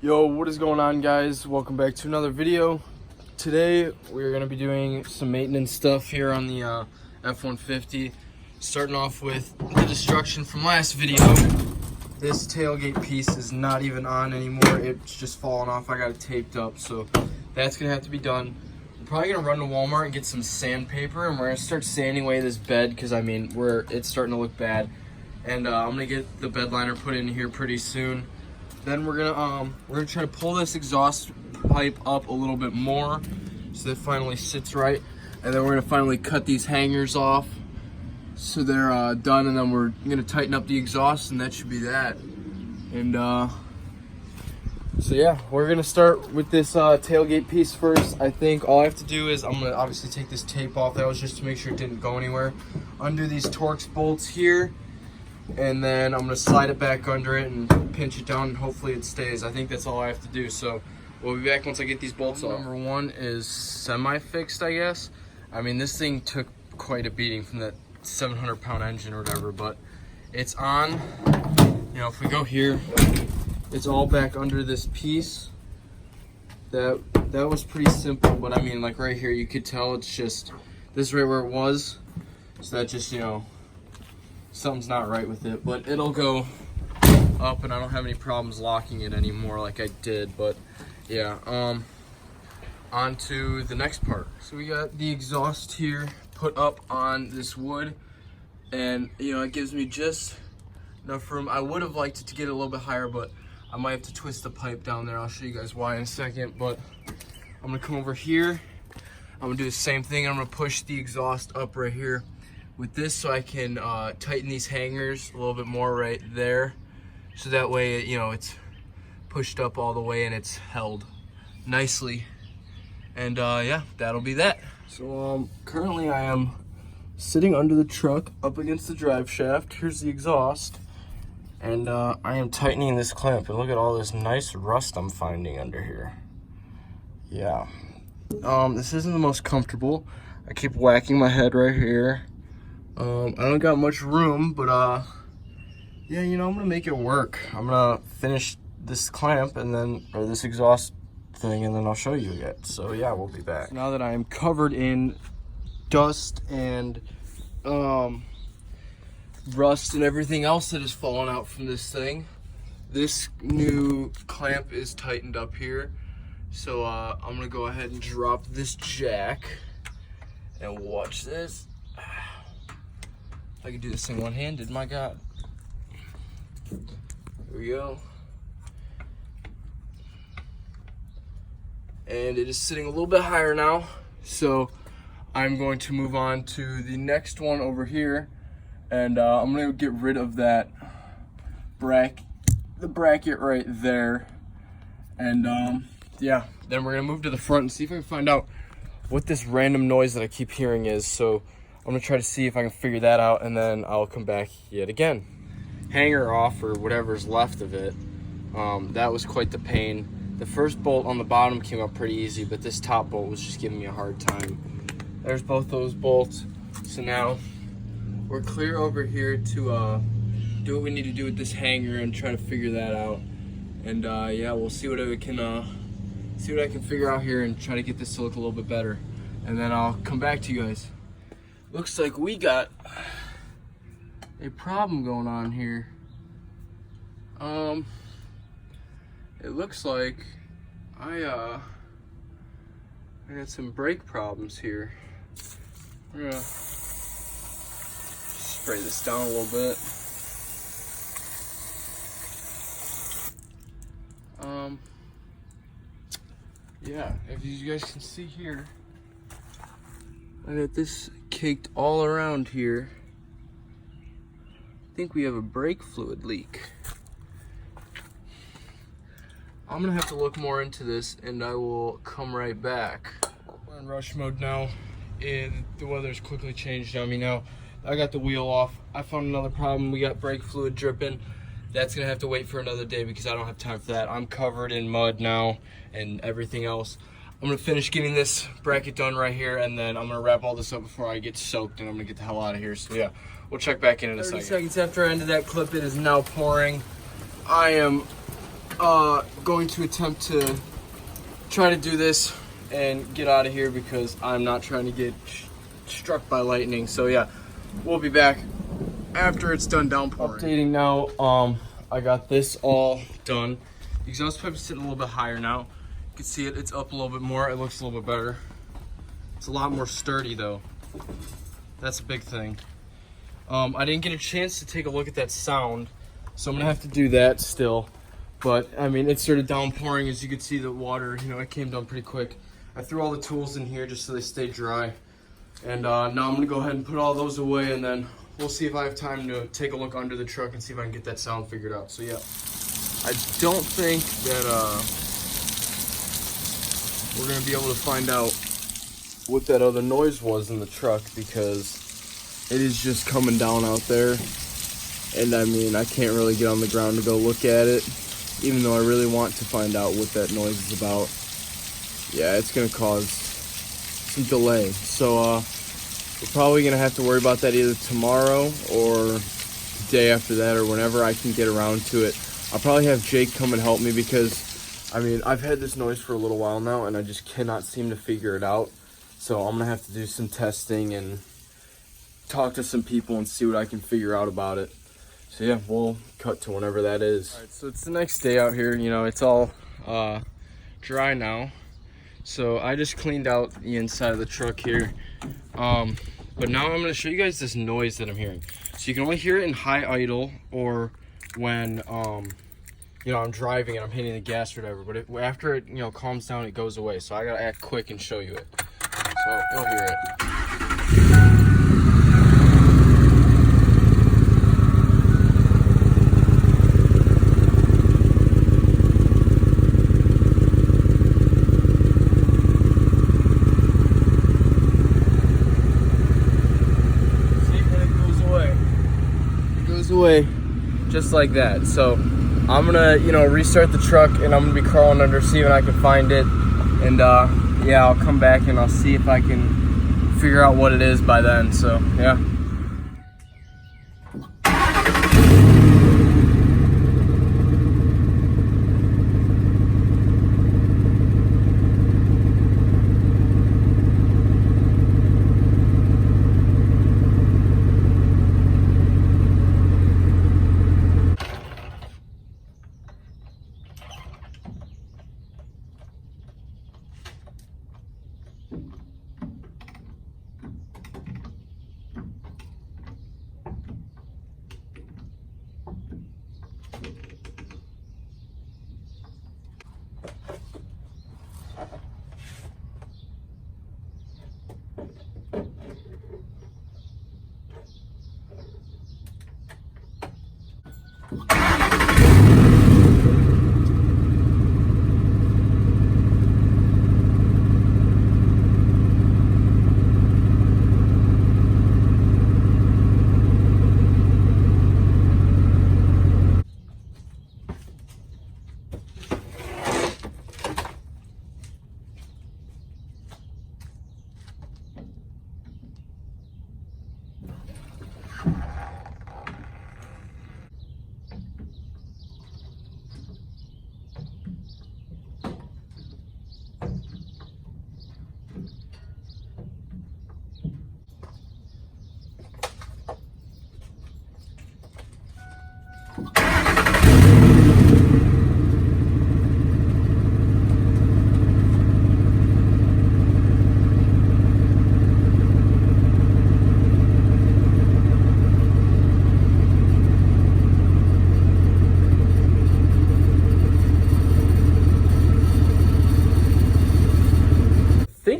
Yo, what is going on, guys? Welcome back to another video. Today we're going to be doing some maintenance stuff here on the F-150. Starting off with the destruction from last video. This tailgate piece is not even on anymore. It's just falling off. I got it taped up, so that's going to have to be done. We're probably going to run to Walmart and get some sandpaper, and we're going to start sanding away this bed because, I mean, it's starting to look bad. And I'm going to get the bed liner put in here pretty soon. Then we're gonna try to pull this exhaust pipe up a little bit more so that it finally sits right. And then we're gonna finally cut these hangers off so they're done. And then we're gonna tighten up the exhaust, and that should be that. And so yeah, we're gonna start with this tailgate piece first. I think all I have to do is I'm gonna obviously take this tape off. That was just to make sure it didn't go anywhere. Undo these Torx bolts here. And then I'm gonna slide it back under it and pinch it down, and hopefully it stays. I think that's all I have to do. So we'll be back once I get these bolts off. Number one is semi-fixed, I guess. I mean, this thing took quite a beating from that 700-pound engine or whatever, but it's on. You know, if we go here, it's all back under this piece. That was pretty simple, but I mean, like right here, you could tell it's just this is right where it was. So that just, you know, something's not right with it, but it'll go up, and I don't have any problems locking it anymore like I did. But yeah, on to the next part. So we got the exhaust here put up on this wood, and you know, it gives me just enough room. I would have liked it to get a little bit higher, but I might have to twist the pipe down there. I'll show you guys why in a second. But I'm gonna come over here, I'm gonna do the same thing. I'm gonna push the exhaust up right here with this so I can tighten these hangers a little bit more right there, so that way, you know, it's pushed up all the way and it's held nicely. And yeah, that'll be that. So currently I am sitting under the truck up against the drive shaft. Here's the exhaust, and I am tightening this clamp, and look at all this nice rust I'm finding under here. Yeah, this isn't the most comfortable. I keep whacking my head right here. I don't got much room, but yeah, you know, I'm gonna make it work. I'm gonna finish this clamp and then, or this exhaust thing, and then I'll show you it. So yeah, we'll be back. So now that I am covered in dust and rust and everything else that has fallen out from this thing, this new clamp is tightened up here. So I'm gonna go ahead and drop this jack, and watch this. I can do this thing one-handed, my God. Here we go. And it is sitting a little bit higher now, so I'm going to move on to the next one over here, and I'm gonna get rid of that the bracket right there, and yeah, then we're gonna move to the front and see if I can find out what this random noise that I keep hearing is. So I'm gonna try to see if I can figure that out, and then I'll come back yet again. Hanger off, or whatever's left of it. That was quite the pain. The first bolt on the bottom came up pretty easy, but this top bolt was just giving me a hard time. There's both those bolts. So now we're clear over here to do what we need to do with this hanger and try to figure that out. And yeah, we'll see what I can figure out here and try to get this to look a little bit better. And then I'll come back to you guys. Looks like we got a problem going on here. It looks like I got some brake problems here. We're gonna spray this down a little bit. Yeah, if you guys can see here, I got this caked all around here. I think we have a brake fluid leak. I'm gonna have to look more into this, and I will come right back. We're in rush mode now, and the weather's quickly changed on me now. I got the wheel off. I found another problem. We got brake fluid dripping. That's gonna have to wait for another day because I don't have time for that. I'm covered in mud now and everything else. I'm gonna finish getting this bracket done right here, and then I'm gonna wrap all this up before I get soaked, and I'm gonna get the hell out of here. So yeah, we'll check back in a second. 30 seconds after I ended that clip, it is now pouring. I am going to attempt to try to do this and get out of here because I'm not trying to get struck by lightning. So yeah, we'll be back after it's done downpouring. Updating now, I got this all done. The exhaust pipe is sitting a little bit higher now. You can see it's up a little bit more. It looks a little bit better. It's a lot more sturdy though. That's a big thing. I didn't get a chance to take a look at that sound, so I'm gonna have to do that still. But I mean, it started downpouring. As you can see, the water, it came down pretty quick. I threw all the tools in here just so they stay dry. And now I'm gonna go ahead and put all those away, and then we'll see if I have time to take a look under the truck and see if I can get that sound figured out. So yeah, I don't think that we're gonna be able to find out what that other noise was in the truck because it is just coming down out there. And I mean, I can't really get on the ground to go look at it, even though I really want to find out what that noise is about. Yeah, it's gonna cause some delay. So we're probably gonna have to worry about that either tomorrow or the day after that, or whenever I can get around to it. I'll probably have Jake come and help me because, I mean, I've had this noise for a little while now and I just cannot seem to figure it out. So I'm gonna have to do some testing and talk to some people and see what I can figure out about it. So yeah, we'll cut to whenever that is. All right, so it's the next day out here. It's all dry now. So I just cleaned out the inside of the truck here. But now I'm gonna show you guys this noise that I'm hearing. So you can only hear it in high idle or when I'm driving and I'm hitting the gas or whatever. But after it calms down, it goes away. So I gotta act quick and show you it. So you'll hear it. Away just like that. So I'm gonna restart the truck and I'm gonna be crawling under, see if I can find it, and yeah, I'll come back and I'll see if I can figure out what it is by then. So yeah.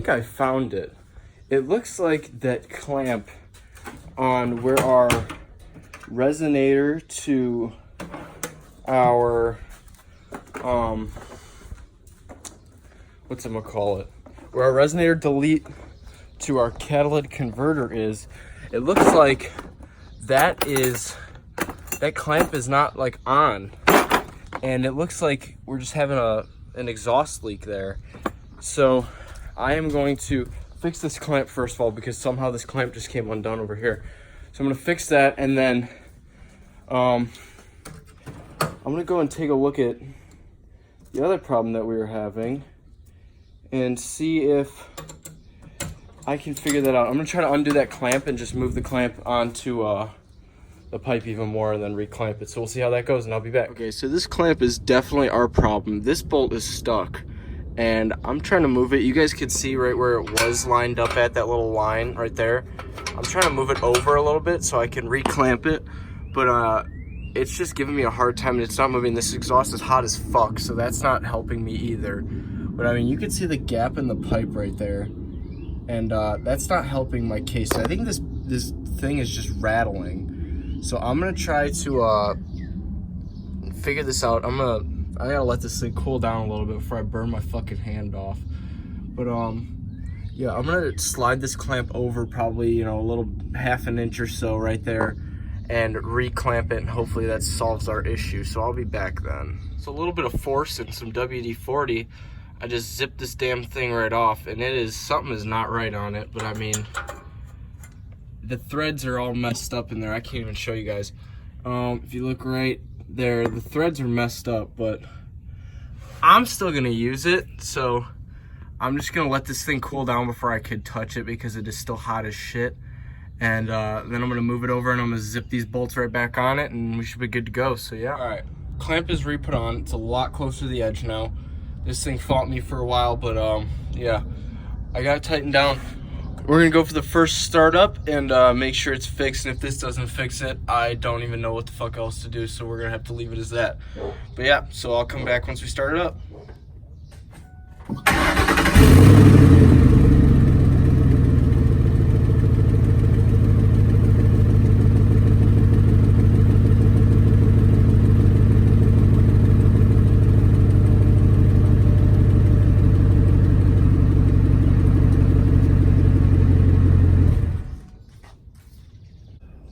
I found it. It looks like that clamp on where our resonator to our where our resonator delete to our catalytic converter is, it looks like that clamp is not like on, and it looks like we're just having an exhaust leak there. So I am going to fix this clamp first of all, because somehow this clamp just came undone over here. So I'm gonna fix that, and then I'm gonna go and take a look at the other problem that we were having and see if I can figure that out. I'm gonna try to undo that clamp and just move the clamp onto the pipe even more and then reclamp it. So we'll see how that goes and I'll be back. Okay, so this clamp is definitely our problem. This bolt is stuck and I'm trying to move it. You guys could see right where it was lined up at, that little line right there. I'm trying to move it over a little bit so I can reclamp it, but it's just giving me a hard time and it's not moving. This exhaust is hot as fuck, so that's not helping me either. But I mean, you can see the gap in the pipe right there, and that's not helping my case. I think this thing is just rattling. So I'm gonna try to figure this out. I gotta let this thing cool down a little bit before I burn my fucking hand off. But yeah, I'm gonna slide this clamp over probably, you know, a little half an inch or so right there and reclamp it, and hopefully that solves our issue. So I'll be back then. So a little bit of force and some WD-40, I just zipped this damn thing right off, and something is not right on it. But I mean, the threads are all messed up in there. I can't even show you guys. If you look right there, the threads are messed up, but I'm still gonna use it. So I'm just gonna let this thing cool down before I could touch it because it is still hot as shit. And then I'm gonna move it over and I'm gonna zip these bolts right back on it and we should be good to go. So yeah. All right, clamp is re-put on. It's a lot closer to the edge now. This thing fought me for a while, but yeah, I got it tightened down. We're gonna go for the first startup and make sure it's fixed. And if this doesn't fix it, I don't even know what the fuck else to do. So we're gonna have to leave it as that. But yeah, so I'll come back once we start it up.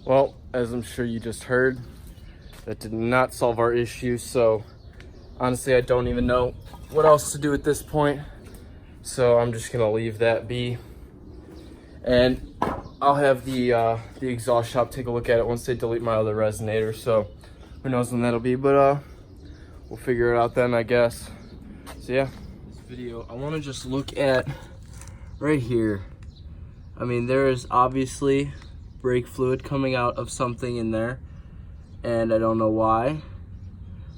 Well, as I'm sure you just heard, that did not solve our issue. So honestly, I don't even know what else to do at this point. So I'm just gonna leave that be. And I'll have the exhaust shop take a look at it once they delete my other resonator. So who knows when that'll be, but we'll figure it out then, I guess. So yeah, this video, I wanna just look at right here. I mean, there is obviously brake fluid coming out of something in there, and I don't know why,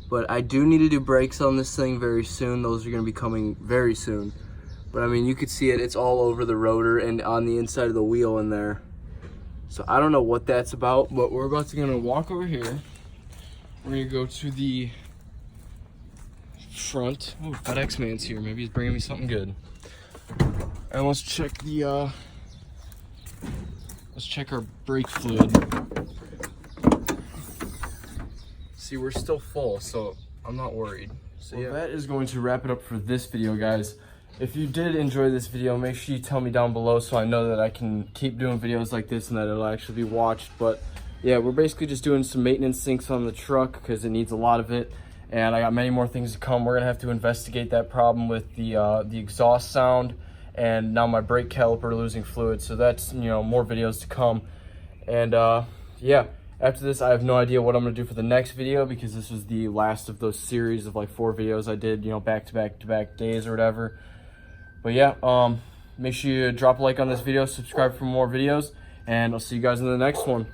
but I do need to do brakes on this thing very soon. Those are going to be coming very soon. But I mean, you could see it's all over the rotor and on the inside of the wheel in there. So I don't know what that's about, but we're about to walk over here. We're gonna go to the front. Oh, FedEx man's here. Maybe he's bringing me something good. And let's check the let's check our brake fluid. See, we're still full, so I'm not worried. So yeah, that is going to wrap it up for this video, guys. If you did enjoy this video, make sure you tell me down below so I know that I can keep doing videos like this and that it'll actually be watched. But yeah, we're basically just doing some maintenance sinks on the truck because it needs a lot of it. And I got many more things to come. We're gonna have to investigate that problem with the exhaust sound, and now my brake caliper losing fluid. So that's, you know, more videos to come. And yeah, after this, I have no idea what I'm gonna do for the next video because this was the last of those series of like 4 videos I did, you know, back to back days or whatever. But yeah, make sure you drop a like on this video, subscribe for more videos, and I'll see you guys in the next one.